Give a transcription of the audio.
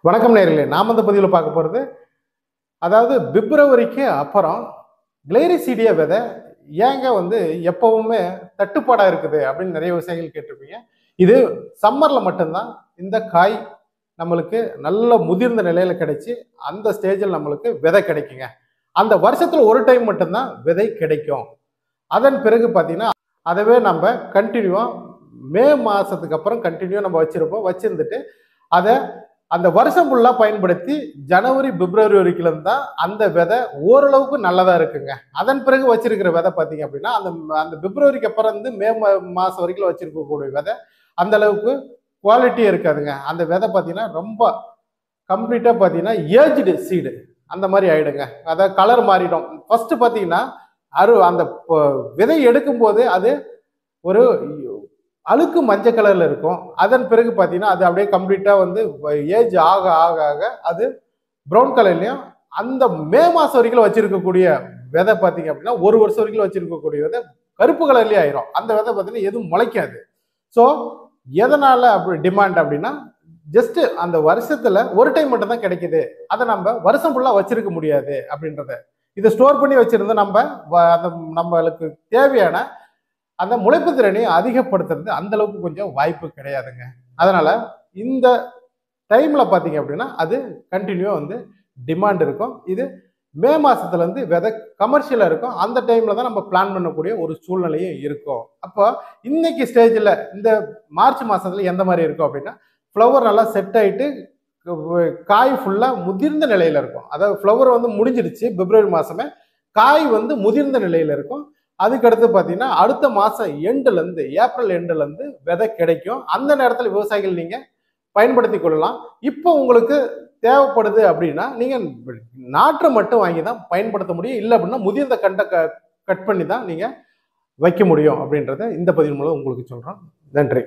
வணக்கம் நேயர்களே, நாம் இந்த பதிவில் பார்க்க போகிறது அதாவது பிப்ரவரிக்கு அப்புறம் கிளைரிசீடியா விதை ஏங்க எப்பவுமே தட்டுப்பாடாக இருக்குது அப்படின்னு நிறைய விவசாயிகள் கேட்டிருப்பீங்க. இது சம்மரில் மட்டும்தான் இந்த காய் நம்மளுக்கு நல்ல முதிர்ந்த நிலையில கிடைச்சி அந்த ஸ்டேஜில் நம்மளுக்கு விதை கிடைக்குங்க. அந்த வருஷத்தில் ஒரு டைம் மட்டும்தான் விதை கிடைக்கும். அதன் பிறகு பார்த்தீங்கன்னா அதவே நம்ம கண்டினியூவாக மே மாதத்துக்கு அப்புறம் கண்டினியூவாக நம்ம வச்சுருந்துட்டு அதை அந்த வருஷம் ஃபுல்லாக பயன்படுத்தி ஜனவரி பிப்ரவரி வரைக்கும் தான் அந்த விதை ஓரளவுக்கு நல்லதாக இருக்குங்க. அதன் பிறகு வச்சிருக்கிற விதை பார்த்தீங்க அப்படின்னா அந்த அந்த பிப்ரவரிக்கு அப்புறம் மே மாதம் வரைக்கும் வச்சிருக்கக்கூடிய விதை அந்த அளவுக்கு குவாலிட்டியே இருக்காதுங்க. அந்த விதை பார்த்தீங்கன்னா ரொம்ப கம்ப்ளீட்டாக பார்த்தீங்கன்னா ஏஜ்டு சீடு அந்த மாதிரி ஆயிடுங்க. அதாவது கலர் மாறிடும். ஃபர்ஸ்ட் பார்த்தீங்கன்னா அந்த விதை எடுக்கும் போது அது ஒரு அழுக்கு மஞ்சள் கலர்ல இருக்கும். அதன் பிறகு பார்த்தீங்கன்னா அது அப்படியே கம்ப்ளீட்டா ஏஜ் ஆக ஆக ஆக அது ப்ரௌன் கலர்லயும் அந்த மே மாசம் வரைக்கும் வச்சிருக்கக்கூடிய விதை பார்த்தீங்க அப்படின்னா ஒரு வருஷம் வரைக்கும் வச்சிருக்கக்கூடிய விதை கருப்பு கலர்லயே ஆயிரும். அந்த விதை பார்த்தீங்கன்னா எதுவும் முளைக்காது. ஸோ எதனால அப்படி டிமாண்ட் அப்படின்னா ஜஸ்ட் அந்த வருஷத்துல ஒரு டைம் மட்டும் தான் கிடைக்குது. அதை நம்ம வருஷம் ஃபுல்லா வச்சிருக்க முடியாது அப்படின்றத இதை ஸ்டோர் பண்ணி வச்சிருந்தா நம்மளுக்கு தேவையான அந்த முளைப்பு திறனை அதிகப்படுத்துறது அந்த அளவுக்கு கொஞ்சம் வாய்ப்பு கிடையாதுங்க. அதனால இந்த டைம்ல பாத்தீங்க அப்படின்னா அது கண்டினியூவா டிமாண்ட் இருக்கும். இது மே மாசத்துல விதை கமர்ஷியலா இருக்கும். அந்த டைம்ல தான் நம்ம பிளான் பண்ணக்கூடிய ஒரு சூழ்நிலையே இருக்கும். அப்போ இன்னைக்கு ஸ்டேஜ்ல இந்த மார்ச் மாசத்துல எந்த மாதிரி இருக்கும் அப்படின்னா ஃப்ளவர் நல்லா செட் ஆயிட்டு காய் ஃபுல்லா முதிர்ந்த நிலையில இருக்கும். அதாவது ஃப்ளவர் முடிஞ்சிருச்சு பிப்ரவரி மாசமே, காய் முதிர்ந்த நிலையில இருக்கும். அதுக்கடுத்து பார்த்தீங்கன்னா அடுத்த மாதம் எண்டுலேருந்து ஏப்ரல் எண்டுலேருந்து விதை கிடைக்கும். அந்த நேரத்தில் விவசாயிகள் நீங்கள் பயன்படுத்தி கொள்ளலாம். இப்போ உங்களுக்கு தேவைப்படுது அப்படின்னா நீங்கள் நாற்று மட்டும் வாங்கி தான் பயன்படுத்த முடியும். இல்லை அப்படின்னா முதிர்ந்த கண்டை கட் பண்ணி தான் நீங்கள் வைக்க முடியும் அப்படின்றத இந்த பதிவு மூலம் உங்களுக்கு சொல்கிறோம். நன்றி.